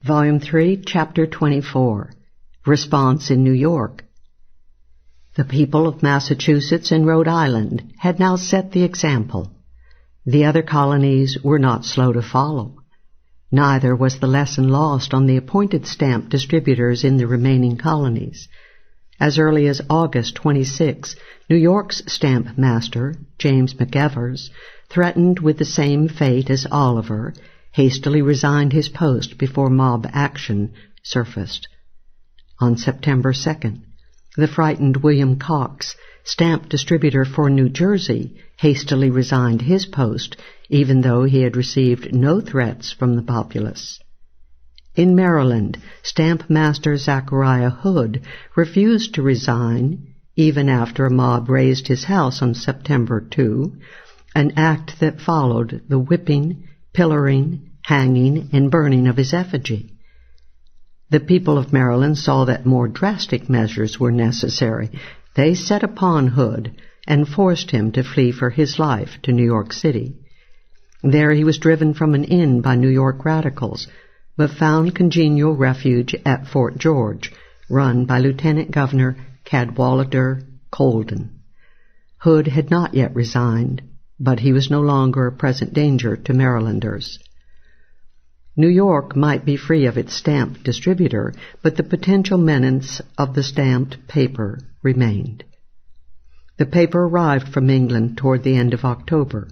Volume 3, Chapter 24, Response in New York. The people of Massachusetts and Rhode Island had now set the example. The other colonies were not slow to follow. Neither was the lesson lost on the appointed stamp distributors in the remaining colonies. As early as August 26, New York's stamp master, James McEvers, threatened with the same fate as Oliver, hastily resigned his post before mob action surfaced. On September 2nd, the frightened William Cox, stamp distributor for New Jersey, hastily resigned his post, even though he had received no threats from the populace. In Maryland, stamp master Zachariah Hood refused to resign, even after a mob razed his house on September 2, an act that followed the whipping, pillaring, hanging, and burning of his effigy. The people of Maryland saw that more drastic measures were necessary. They set upon Hood and forced him to flee for his life to New York City. There he was driven from an inn by New York radicals, but found congenial refuge at Fort George, run by Lieutenant Governor Cadwallader Colden. Hood had not yet resigned, but he was no longer a present danger to Marylanders. New York might be free of its stamp distributor, but the potential menace of the stamped paper remained. The paper arrived from England toward the end of October,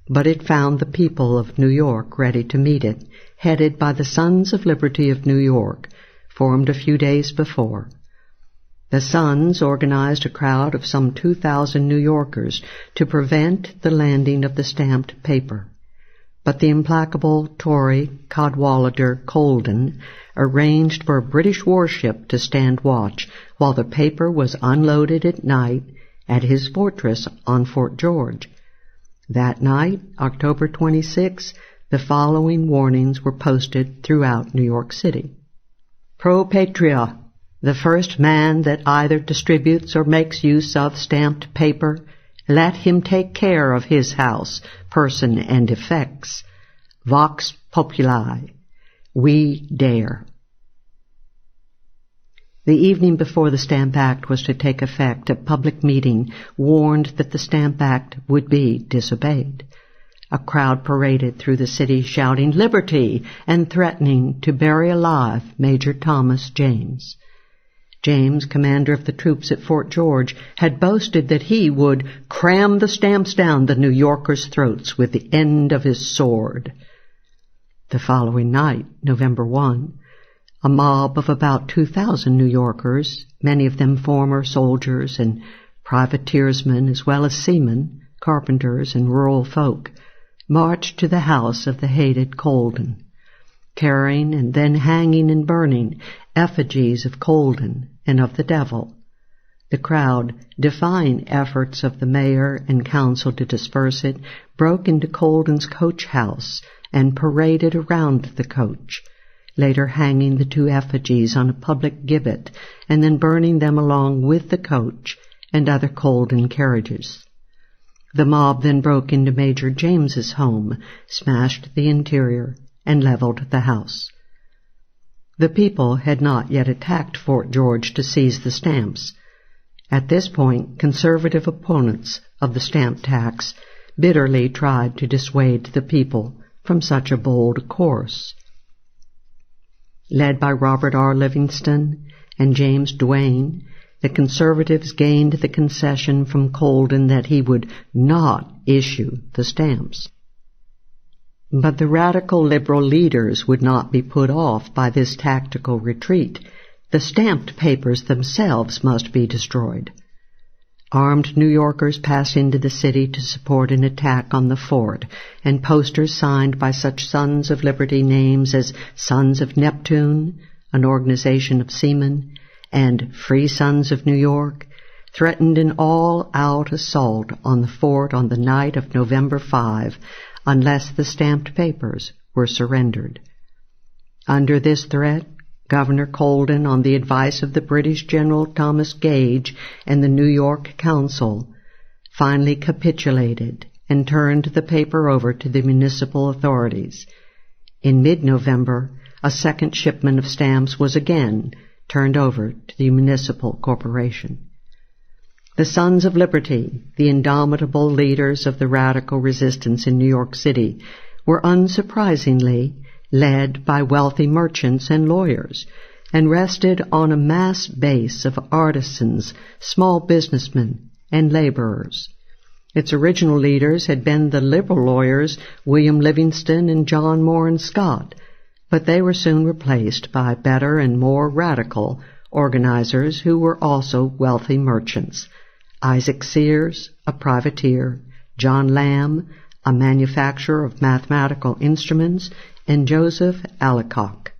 but it found the people of New York ready to meet it, headed by the Sons of Liberty of New York, formed a few days before. The Sons organized a crowd of some 2,000 New Yorkers to prevent the landing of the stamped paper. But the implacable Tory Cadwallader Colden arranged for a British warship to stand watch while the paper was unloaded at night at his fortress on Fort George. That night, October 26, the following warnings were posted throughout New York City. Pro Patria, the first man that either distributes or makes use of stamped paper, let him take care of his house, person, and effects. Vox Populi, we dare. The evening before the Stamp Act was to take effect, a public meeting warned that the Stamp Act would be disobeyed. A crowd paraded through the city shouting "Liberty!" and threatening to bury alive Major Thomas James. James, commander of the troops at Fort George, had boasted that he would cram the stamps down the New Yorkers' throats with the end of his sword. The following night, November 1, a mob of about 2,000 New Yorkers, many of them former soldiers and privateersmen as well as seamen, carpenters, and rural folk, marched to the house of the hated Colden, carrying and then hanging and burning effigies of Colden and of the devil. The crowd, defying efforts of the mayor and council to disperse it, broke into Colden's coach house and paraded around the coach, later hanging the two effigies on a public gibbet and then burning them along with the coach and other Colden carriages. The mob then broke into Major James's home, smashed the interior, and leveled the house. The people had not yet attacked Fort George to seize the stamps. At this point, conservative opponents of the stamp tax bitterly tried to dissuade the people from such a bold course. Led by Robert R. Livingston and James Duane, the conservatives gained the concession from Colden that he would not issue the stamps. But the radical liberal leaders would not be put off by this tactical retreat. The stamped papers themselves must be destroyed. Armed New Yorkers passed into the city to support an attack on the fort, and posters signed by such Sons of Liberty names as Sons of Neptune, an organization of seamen, and Free Sons of New York, threatened an all-out assault on the fort on the night of November 5, unless the stamped papers were surrendered. Under this threat, Governor Colden, on the advice of the British General Thomas Gage and the New York Council, finally capitulated and turned the paper over to the municipal authorities. In mid-November, a second shipment of stamps was again turned over to the municipal corporation. The Sons of Liberty, the indomitable leaders of the radical resistance in New York City, were unsurprisingly led by wealthy merchants and lawyers, and rested on a mass base of artisans, small businessmen, and laborers. Its original leaders had been the liberal lawyers William Livingston and John Moore Scott, but they were soon replaced by better and more radical organizers who were also wealthy merchants: Isaac Sears, a privateer; John Lamb, a manufacturer of mathematical instruments; and Joseph Allicock,